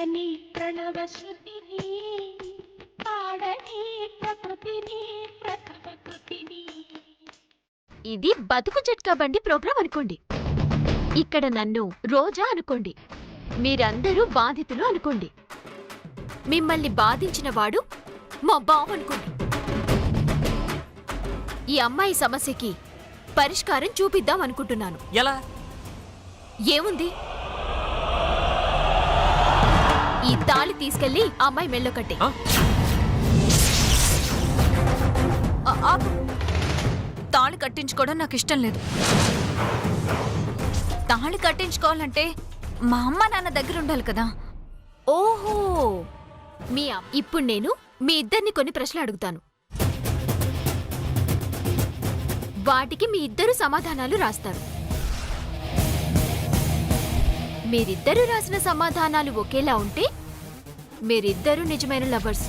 వినని ప్రణవ శృతిని పాడని ప్రకృతిని ప్రకృతిని. ఇది బతుకు జట్కా బండి ప్రోగ్రాం అనుకోండి. ఇక్కడ నన్ను రోజా అనుకోండి. మీరందరూ బాధితులు అనుకోండి. మిమ్మల్ని బాధించిన వాడు మా బావ అనుకోండి. ఈ అమ్మాయి సమస్యకి పరిష్కారం చూపిద్దాం అనుకుంటున్నాను. ఎలా? ఏముంది, ఈ తాళి తీసుకెళ్లి అమ్మాయి మెళ్ళో కట్టే. తాళి కట్టించుకోవడం నాకు ఇష్టం లేదు. తాళి కట్టించుకోవాలంటే మా అమ్మ నాన్న దగ్గర ఉండాలి కదా. ఓహో, ఇప్పుడు నేను మీ ఇద్దరిని కొన్ని ప్రశ్నలు అడుగుతాను. వాటికి మీ ఇద్దరు సమాధానాలు రాస్తారు. మీరిద్దరూ రాసిన సమాధానాలు ఒకేలా ఉంటే మీరిద్దరూ నిజమైన లవర్స్.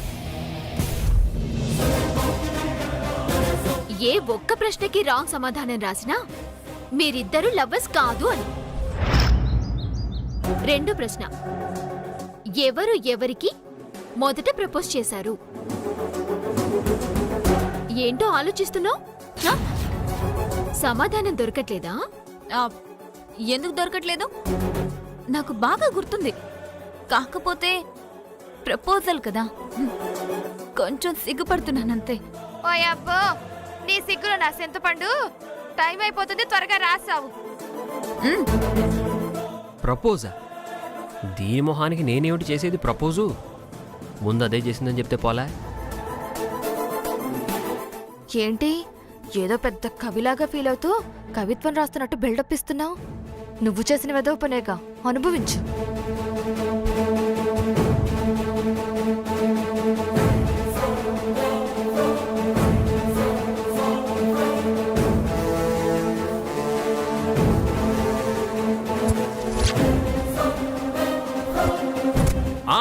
ఏ ఒక్క ప్రశ్నకి రాంగ్ సమాధానం రాసినా మీరిద్దరూ లవర్స్ కాదు అని. రెండో ప్రశ్న, ఎవరు ఎవరికి మొదట ప్రపోజ్ చేశారు? ఏంటో ఆలోచిస్తున్నావు? సమాధానం దొరకట్లేదా? ఎందుకు దొరకట్లేదు? నాకు బాగా గుర్తుంది. కాకపోతే ప్రపోజల్ కదా, కొంచెం సిగ్గుపడుతున్నానంతే. ఓయబ్బో, నీ సిగ్గులో నా చింతపండు. టైం అయిపోతుంది, త్వరగా రాసావు. ప్రపోజా? దీని మొహానికి నేనేమిటి చేసేది ప్రపోజు? ముందు అదే చేసిందని చెప్తే పోలా? ఏంటి ఏదో పెద్ద కవిలాగా ఫీల్ అవుతూ కవిత్వం రాస్తున్నట్టు బిల్డప్ ఇస్తున్నావు? నువ్వు చేసిన వెదవ పనేగా, అనుభవించు.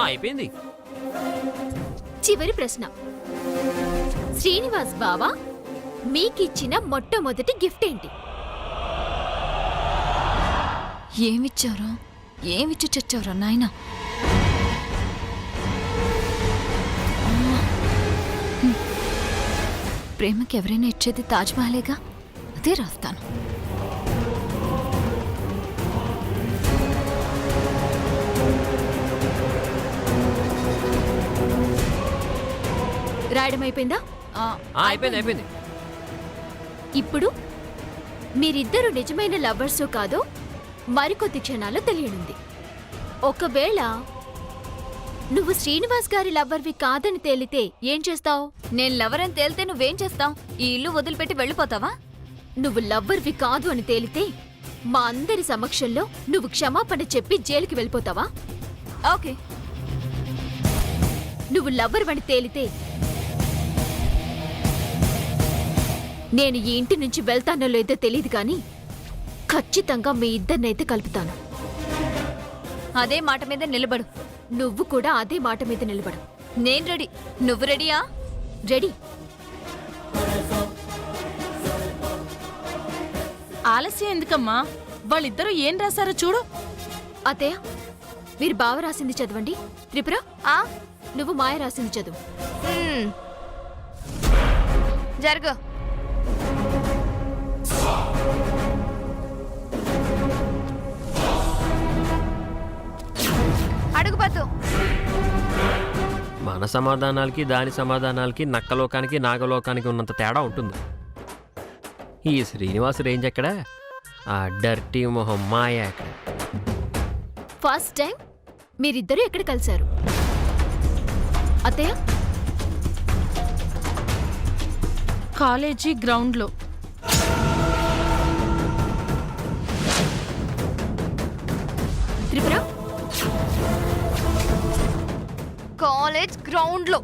అయిపోయింది. చివరి ప్రశ్న, శ్రీనివాస్ బావా మీకిచ్చిన మొట్టమొదటి గిఫ్ట్ ఏంటి? ఏమిచ్చారా? ఏమిచ్చి చచ్చావురా నాయనా? ప్రేమకి ఎవరైనా ఇచ్చేది తాజ్మహలేగా, అదే రాస్తాను. రాయడం అయిపోయిందా? అయిపోయింది. ఇప్పుడు మీరిద్దరు నిజమైన లవర్సో కాదో మరికొద్ది క్షణాల్లో తెలియనుంది. ఒకవేళ నువ్వు శ్రీనివాస్ గారి లవర్వి కాదని తేలితే ఏం చేస్తావు? నేను లవర్ అని తేలితే నువ్వేం చేస్తావు? ఈ ఇల్లు వదిలిపెట్టి వెళ్ళిపోతావా? నువ్వు లవ్వర్వి కాదు అని తేలితే మా అందరి సమక్షంలో నువ్వు క్షమాపణ చెప్పి జైలుకి వెళ్ళిపోతావా? ఓకే. నువ్వు లవ్వర్వని తేలితే నేను ఈ ఇంటి నుంచి వెళ్తానో లేదో తెలియదు కానీ ఖచ్చితంగా మీ ఇద్దరినైతే కలుపుతాను. అదే మాట మీద నిలబడు. నువ్వు కూడా అదే మాట మీద నిలబడు. నేను రెడీ. నువ్వు రెడీయా? రెడీ. ఆలస్యం ఎందుకమ్మా? వాళ్ళిద్దరూ ఏం రాశారో చూడు. అత్తయ్య, మీరు బావ రాసింది చదవండి. త్రిపుర, నువ్వు మాయ రాసింది చదువు. జరుగు. అడుగుపత్తు. మన సమాధానాలకి దాని సమాధానాలకి నక్కలోకానికి నాగలోకానికి ఉన్నంత తేడా ఉంటుంది. ఈ శ్రీనివాస్ రేంజ్ ఎక్కడ? ఆ డర్టీ మొహం మాయ ఎక్కడ? ఫస్ట్ టైం మీరిద్దరూ ఎక్కడ కలిశారు? అత్తయ్య, కాలేజీ గ్రౌండ్లో. త్రిపుర, కాలేజ్ గ్రౌండ్ లో.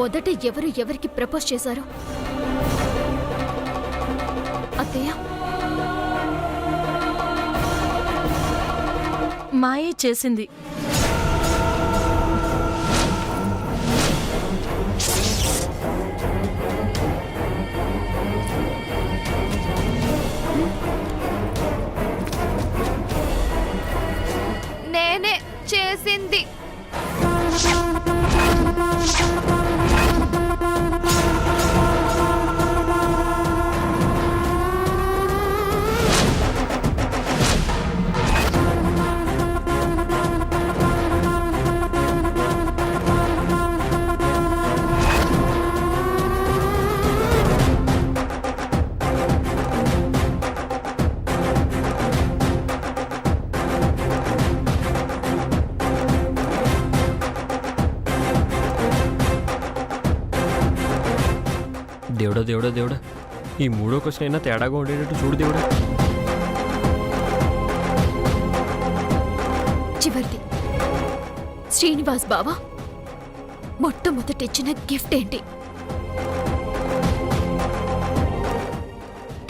మొదట ఎవరు ఎవరికి ప్రపోజ్ చేశారు? అత్తయ్య, మాయే చేసింది. నేనే చేసింది. దేవుడా దేవుడా దేవుడా, ఈ మూడో క్వశ్చన్ అయినా తేడాగా ఉండేటట్టు చూడు దేవుడా. చివరిది. శ్రీనివాస్ బావా మొట్టమొదటిచ్చిన గిఫ్ట్ ఏంటి?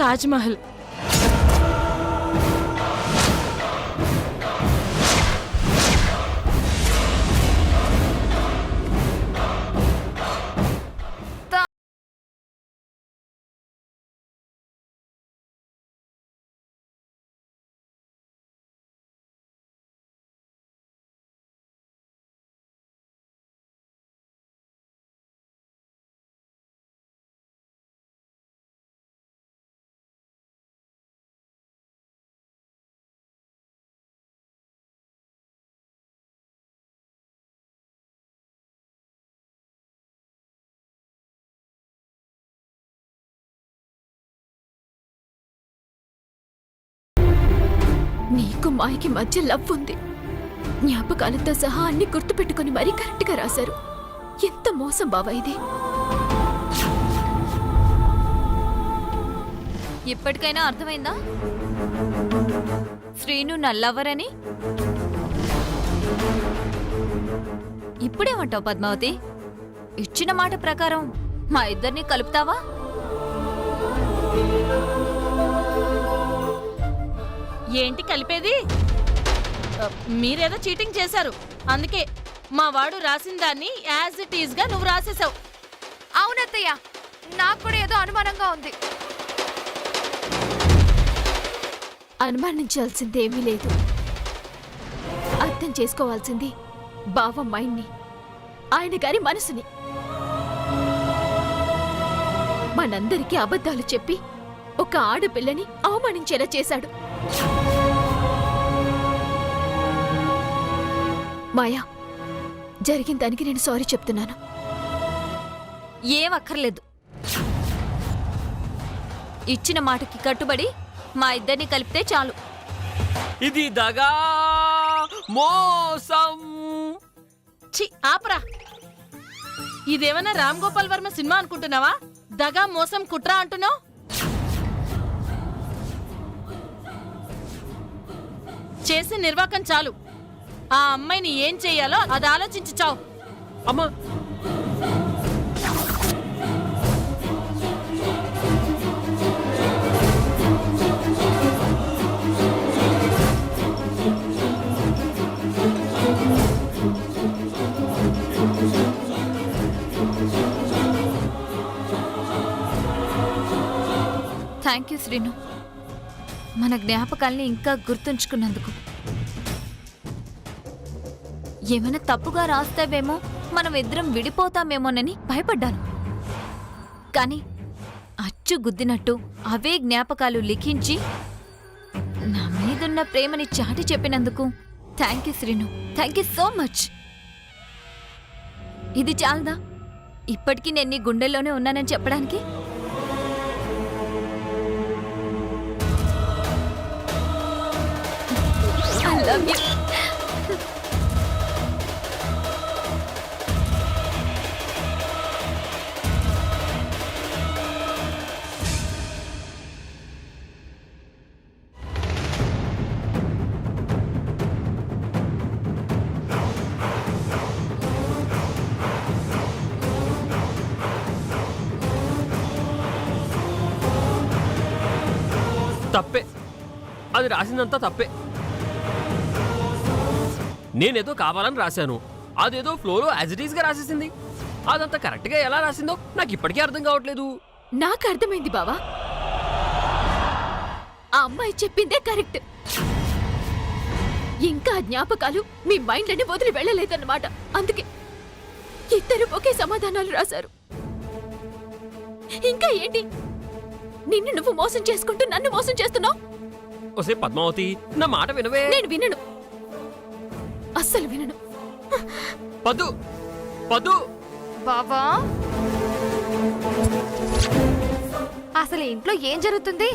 తాజ్మహల్. నీకు మాయకి మధ్య లవ్ ఉంది. జ్ఞాపకాలతో సహా అన్ని గుర్తుపెట్టుకుని మరీ కరెక్ట్గా రాశారు. ఎంత మోసం బావా ఇది. ఇప్పటికైనా అర్థమైందా శ్రీను నల్లవరని? ఇప్పుడేమంటావు పద్మావతి? ఇచ్చిన మాట ప్రకారం మా ఇద్దరిని కలుపుతావా? ఏంటి కలిపేది? మీరేదో చీటింగ్ చేశారు. అందుకే మా వాడు రాసిన దాన్ని యాజ్ ఇట్ ఈజ్ గా నువ్వు రాసేసావు. అవునత్తయ్య, నాకు కూడా ఏదో అనుమానంగా ఉంది. అనుమానించాల్సింది ఏమీ లేదు. అర్థం చేసుకోవాల్సింది బావ మైండ్ని, ఆయన గారి మనసుని. మనందరికీ అబద్ధాలు చెప్పి ఒక ఆడపిల్లని అవమానించేలా చేశాడు. మాయా, జరిగిన దానికి నేను సారీ చెప్తున్నాను. ఏం అక్కర్లేదు. ఇచ్చిన మాటకి కట్టుబడి మా ఇద్దరిని కలిపితే చాలు. ఇది దగా మోసం. ఛీ, ఆపరా. ఇదేమన్నా రామ్ గోపాల్ వర్మ సినిమా అనుకుంటున్నావా? దగా మోసం కుట్ర అంటున్నావు. చేసి నిర్వాకం చాలు. ఆ అమ్మాయిని ఏం చెయ్యాలో అది ఆలోచించి చావు. అమ్మా, థ్యాంక్ యూ శ్రీను, మన జ్ఞాపకాల్ని ఇంకా గుర్తుంచుకున్నందుకు. ఏమైనా తప్పుగా రాస్తావేమో, మనం ఇద్దరం విడిపోతామేమోనని భయపడ్డాను. కానీ అచ్చు గుద్దినట్టు అవే జ్ఞాపకాలు లిఖించి నా మీదున్న ప్రేమని చాటి చెప్పినందుకు thank you Srinu. Thank you so much. ఇది చాలదా ఇప్పటికీ నేను నీ గుండెల్లోనే ఉన్నానని చెప్పడానికి? I love you. తప్పే, అది రాసిందంతా తప్పే. నేనేదో కావాలని రాశాను, అదేదో ఫ్లోలో యాజ్ ఇట్ ఈస్గా రాసేసింది. అదంతా కరెక్ట్గా ఎలా రాసిందో నాకు ఇప్పటికీ అర్థం కావట్లేదు. నాకు అర్థమైంది బావా. ఆ అమ్మాయి చెప్పిందే కరెక్ట్. ఇంకా ఆ జ్ఞాపకాలు మీ మైండ్లని వదిలి వెళ్ళలేదన్నమాట. అందుకే ఇద్దరు ఒకే సమాధానాలు రాశారు. ఇంకా ఏంటి, నిన్ను నువ్వు మోసం చేసుకుంటూ నన్ను మోసం చేస్తున్నావు. ఒసే పద్మావతి, నా మాట వినవే. నేను వినను, అస్సలు వినను. పద్దు, పద్దు. బావా, అసలు ఇంట్లో ఏం జరుగుతుంది?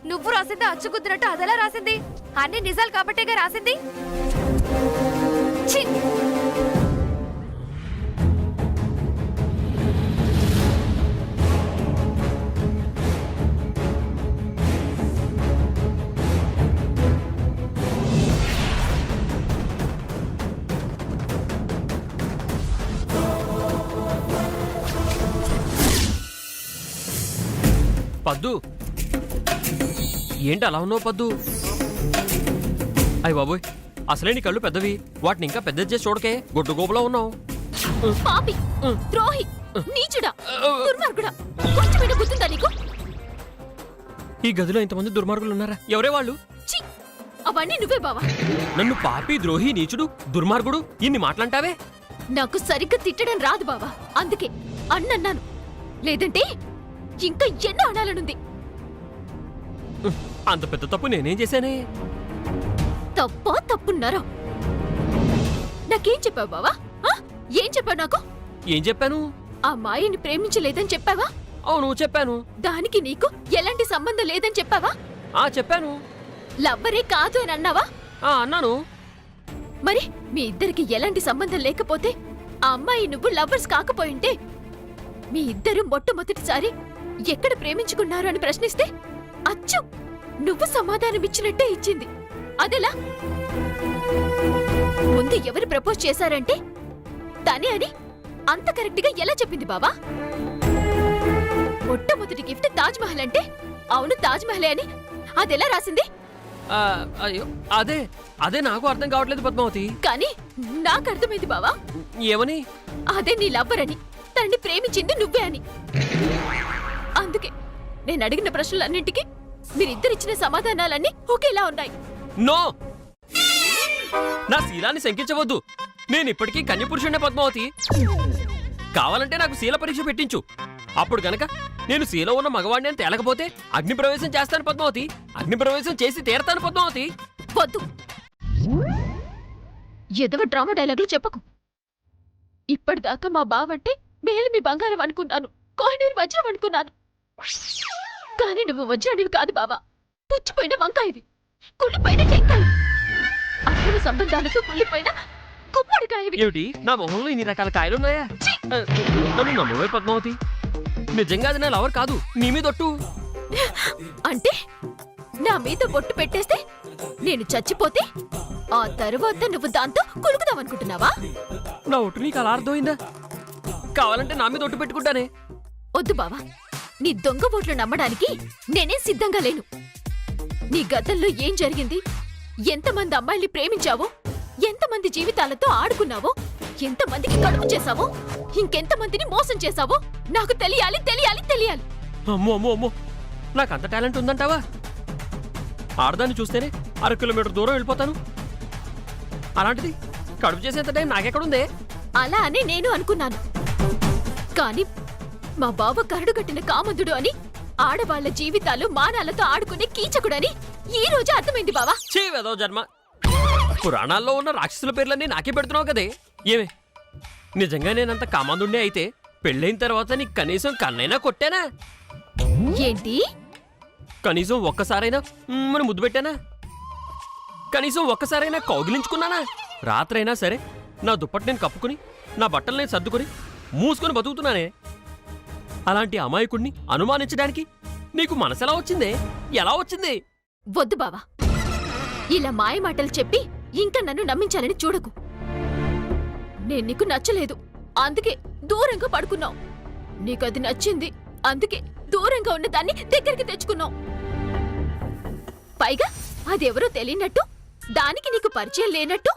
నువ్వు రాసింది అచ్చుకుద్దినట్టు అదెలా రాసింది? అన్ని నిజాలు కాబట్టేగా రాసింది. ఛీ! పద్దు, ఏంటి అలా ఉన్నావు పద్దు? అయ్య బాబోయ్, అసలే నీ కళ్ళు పెద్దవి, వాటిని ఇంకా పెద్ద చేసి చూడకే, గొడ్డు గోపులో ఉన్నావు. పాపి, ద్రోహి, నీచుడా, దుర్మార్గుడా, కొంచెమైనా గుర్తుందా నీకు? ఈ గదిలో ఇంతమంది దుర్మార్గులు ఉన్నారా? ఎవరే వాళ్ళు? ఛీ! అవన్నీ నువ్వే బావా. నన్ను పాపి, ద్రోహి, నీచుడు, దుర్మార్గుడు ఇన్ని మాటలంటావే? నాకు సరిగ్గా తిట్టడం రాదు బావా, అందుకే అన్నన్నాను. లేదంటే ఇంకా ఎన్నో అనాలనుంది. అంత పెద్ద తప్పు నేనేం చేశానే? తప్పా తప్పున్నారా? నాకేం చెప్పావు బావా? ఆ? ఏం చెప్పావు నాకు? ఏం చెప్పాను? ఆ మాయని ప్రేమించలేదని చెప్పావా? అవును చెప్పాను. దానికి నీకు ఎలాంటి సంబంధం లేదని చెప్పావా? చెప్పాను. లవ్వరే కాదు అని అన్నావా? అన్నాను. మరి మీ ఇద్దరికి ఎలాంటి సంబంధం లేకపోతే ఆ అమ్మాయి నువ్వు లవ్వర్స్ కాకపోయింటే మీ ఇద్దరు మొట్టమొదటిసారి ఎక్కడ ప్రేమించుకున్నారు అని ప్రశ్నిస్తే అచ్చు నువ్వు సమాధానమిచ్చినట్టే ఇచ్చింది. అదెలా? ముందు ఎవరు ప్రపోజ్ చేశారంటే తనే అని అంత కరెక్ట్ గా ఎలా చెప్పింది బావా? మొట్టమొదటి గిఫ్ట్ తాజ్ మహల్ అంటే అవును తాజ్ మహలే అని అదెలా రాసింది? అయ్యో, అదే అదే నాకు అర్థం కావట్లేదు పద్మావతి. కానీ నాకు అర్థమైంది బావా. ఏమని? అదే నీ లవ్వర్ అని, తనని ప్రేమించింది నువ్వే అని. అందుకే నేను అడిగిన ప్రశ్నలన్నింటికి మీరిద్దరిచ్చిన సమాధానాలన్నీ ఒకేలా ఉన్నాయి. నో, నా శీలాన్ని శంకించవద్దు. నేను ఇప్పటికీ కన్యపురుషుడే పద్మావతి. కావాలంటే నాకు శీల పరీక్ష పెట్టించు. అప్పుడు గనక నేను శీల ఉన్న మగవాడిని అని తేలకపోతే అగ్నిప్రవేశం చేస్తాను పద్మావతి. అగ్నిప్రవేశం చేసి తీరతాను పద్మావతి. వద్దు, ఎదవ డ్రామా డైలాగులు చెప్పకు. ఇప్పటిదాకా మా బావంటే మేలు మీ బంగారం అనుకున్నాను, కోహినూరు వజ్రం అనుకున్నాను. కానీ నువ్వు వజ్రానివి కాదు బావా, పుచ్చిపోయిన వంకాయవి, కుళ్ళిపోయిన టెంకాయ, అక్రమ సంబంధాలతో కుళ్ళిపోయిన గుమ్మడికాయవి. ఏమిటి నా మొహంలో ఇన్ని రకాల కాయలున్నాయా? నన్ను నమ్మవే పద్మావతి. నిజంగా అది నా లవర్ కాదు, నీ మీద ఒట్టు. అంటే నా మీద బొట్టు పెట్టేస్తే నేను చచ్చిపోతే ఆ తరువాత నువ్వు దాంతో కులుకుదామనుకుంటున్నావా? నా ఒట్టు నీకు అలా అర్థమైందా? కావాలంటే నా మీద ఒట్టు పెట్టుకుంటానే. వద్దు బావా, నీ దొంగ ఓట్లు నమ్మడానికి నేనేం సిద్ధంగా లేను. నీ గతంలో ఏం జరిగింది, ఎంతమంది అమ్మాయిల్ని ప్రేమించావో, ఎంతమంది జీవితాలతో ఆడుకున్నావో, ఎంతమందికి కడుపు చేశావో, ఇంకెంతమందిని మోసం చేశావో నాకు తెలియాలి తెలియాలి తెలియాలి. అమ్మో అమ్మో అమ్మో, నాకు అంత టాలెంట్ ఉందంటావా? ఆడదాన్ని చూస్తేనే 1/2 కిలోమీటర్ దూరం వెళ్ళిపోతాను. అలాంటిది కడుపు చేసేంత టైం నాకెక్కడుందే? అలా అని నేను అనుకున్నాను. కానీ మా బావ కరడుగట్టిన కామందుడు అని, ఆడవాళ్ల జీవితాలు మానాలతో ఆడుకునే కీచకుడని ఈ రోజు అర్థమైంది బావా. చీవేదో జన్మ. పురాణాల్లో ఉన్న రాక్షసుల పేర్లన్నీ నాకే పెడుతున్నావు కదే. ఏమే, నిజంగా నేనంత కామందుండే అయితే పెళ్ళైన తర్వాత నీకు కనీసం కన్నైనా కొట్టానా? ఏంటి? కనీసం ఒక్కసారైనా మన ముద్దు పెట్టానా? కనీసం ఒక్కసారైనా కౌగిలించుకున్నానా? రాత్రైనా సరే నా దుప్పటి నేను కప్పుకుని, నా బట్టలు నేను సర్దుకుని మూసుకొని బతుకుతున్నానే. అలాంటి అమాయకుడిని అనుమానించడానికి నీకు మనసెలా వచ్చిందే? ఎలా వచ్చింది? వద్దు బావా, ఇలా మాయమాటలు చెప్పి ఇంకా నన్ను నమ్మించాలని చూడకు. నేను నీకు నచ్చలేదు, అందుకే దూరంగా పడుకున్నావు. నీకది నచ్చింది, అందుకే దూరంగా ఉన్న దాన్ని దగ్గరికి తెచ్చుకున్నావు. పైగా అదెవరో తెలియనట్టు దానికి నీకు పరిచయం లేనట్టు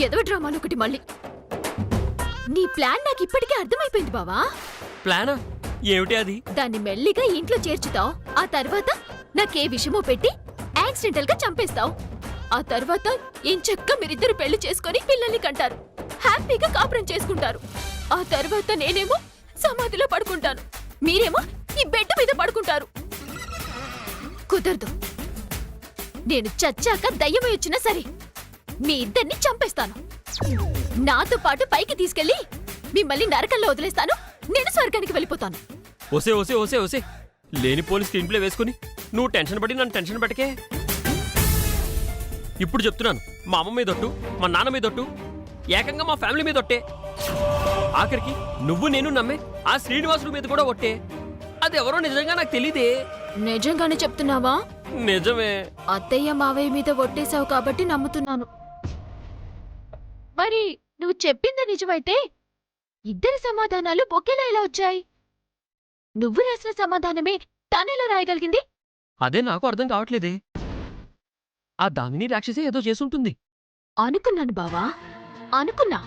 ఎదవ డ్రామాలు ఒకటి మళ్ళీ. నీ ప్లాన్ నాకు ఇప్పటికే అర్థమైపోయింది బావా. ప్లానా? ఏమిటి అది? దాన్ని మెల్లిగా ఇంట్లో చేర్చుతావు. ఆ తర్వాత నాకే విషయమో పెట్టి యాక్సిడెంటల్ గా చంపేస్తావు. ఆ తర్వాత ఎంచక్కా మీరిద్దరు పెళ్లి చేసుకొని పిల్లల్ని కంటారు. హ్యాపీగా కాపురం చేసుకుంటారు. ఆ తర్వాత నేనేమో సమాధిలో పడుకుంటాను, మీరేమో ఈ బెడ్ మీద పడుకుంటారు. కుదరదు. నేను చచ్చాక దయ్యమై వచ్చినా సరే మీ ఇద్దరిని చంపేస్తాను. నాతో పాటు పైకి తీసుకెళ్లి మిమ్మల్ని నరకంలో వదిలేస్తాను. నేను స్వర్గానికి వెళ్ళిపోతాను. ఓసే ఓసే ఓసే ఓసే, లేని పోలీస్ స్క్రీన్ ప్లే వేసుకుని నువ్వు టెన్షన్ పడి నన్ను టెన్షన్ పెట్టకే. ఇప్పుడు చెప్తున్నాను, మా అమ్మ మీదొట్టు, మా నాన్న మీదొట్టు, ఏకంగా మా ఫ్యామిలీ మీద ఒట్టే. ఆఖరికి నువ్వు నేను నమ్మే ఆ శ్రీనివాసుడు మీద కూడా ఒట్టే. అదెవరో నిజంగా నాకు తెలీదే. నిజంగానే చెప్తున్నావా? నిజమే. అత్తయ్య మావయ్య మీద ఒట్టేశావు కాబట్టి నమ్ముతున్నాను. మరి నువ్వు చెప్పింది నిజమైతే ఇద్దరి సమాధానాలు ఒకేలా ఎలా వచ్చాయి? నువ్వు రాసిన సమాధానమే తానెలా రాయగలిగింది? అదే నాకు అర్థం కావట్లేదే. ఆ దామిని రాక్షసే ఏదో చేసుంటుంది. అనుకున్నాను బావా, అనుకున్నా.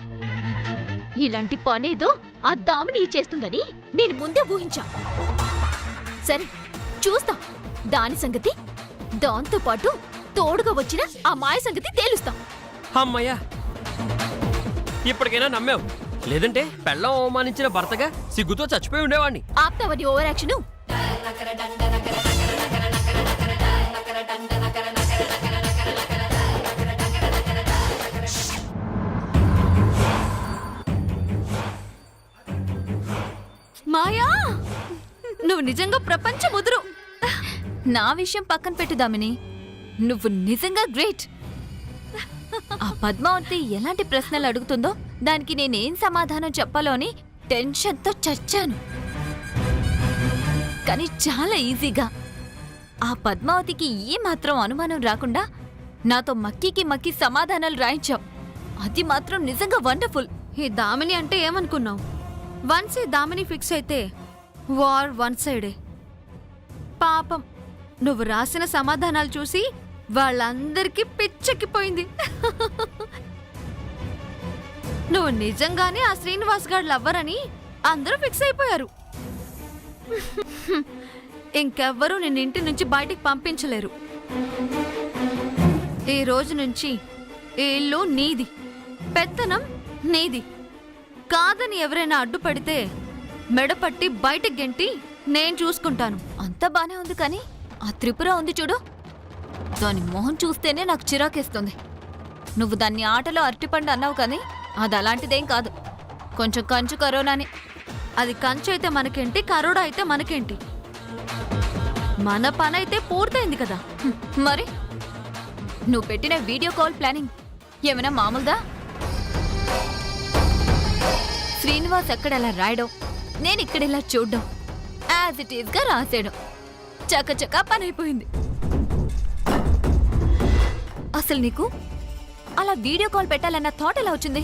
ఇలాంటి పనేదో ఆ దామిని చేస్తుందని నేను ముందే ఊహించా. సరే చూస్తా దాని సంగతి. దాంతో పాటు తోడుగా వచ్చిన ఆ మాయ సంగతి తేలుస్తాం. అమ్మయ్యా, ఇప్పటికైనా నమ్మావు. లేదంటే పెళ్ళం అవమానించిన భర్తగా సిగ్గుతో చచ్చిపోయి ఉండేవాణ్ణి. ఆప్తావని ఓవర్ యాక్షను. మాయా, నువ్వు నిజంగా ప్రపంచ ముదురు. నా విషయం పక్కన పెట్టుదామిని, నువ్వు నిజంగా గ్రేట్. ఆ పద్మావతి ఎలాంటి ప్రశ్నలు అడుగుతుందో దానికి నేనేం సమాధానం చెప్పాలో అని టెన్షన్తో చచ్చాను. కానీ చాలా ఈజీగా ఆ పద్మావతికి ఏమాత్రం అనుమానం రాకుండా నాతో మక్కికి మక్కి సమాధానాలు రాయించావు. అది మాత్రం నిజంగా వండర్ఫుల్. ఈ దామిని అంటే ఏమనుకున్నావు? వన్స్ ఈ దామిని ఫిక్స్ అయితే వార్ వన్ సైడే. పాపం నువ్వు రాసిన సమాధానాలు చూసి వాళ్ళందరికీ పిచ్చెక్కిపోయింది. నువ్వు నిజంగానే ఆ శ్రీనివాస్ గారు లవ్వరని అందరూ ఫిక్స్ అయిపోయారు. ఇంకెవ్వరూ నిన్ను ఇంటి నుంచి బయటికి పంపించలేరు. ఈ రోజు నుంచి ఈ ఇల్లు నీది, పెత్తనం నీది. కాదని ఎవరైనా అడ్డుపడితే మెడపట్టి బయటకు గెంటి నేను చూసుకుంటాను. అంతా బానే ఉంది, కానీ ఆ త్రిపుర ఉంది చూడు, దాని మొహం చూస్తేనే నాకు చిరాకేస్తుంది. నువ్వు దాన్ని ఆటలో అరటిపండు అన్నావు కానీ అది అలాంటిదేం కాదు. కొంచెం కంచు కరోనాని. అది కంచు అయితే మనకేంటి, కరోడా అయితే మనకేంటి? మన పని అయితే పూర్తయింది కదా. మరి నువ్వు పెట్టిన వీడియో కాల్ ప్లానింగ్ ఏమైనా మామూలుదా? శ్రీనివాస్ ఎక్కడ అలా రాయడం, నేను ఇక్కడ ఇలా చూడ్డం, యాజ్ ఇట్ ఈస్ గా రాసేయడం, చకచకా పని అయిపోయింది. అసలు నీకు అలా వీడియో కాల్ పెట్టాలన్న థాట్ ఎలా వచ్చింది?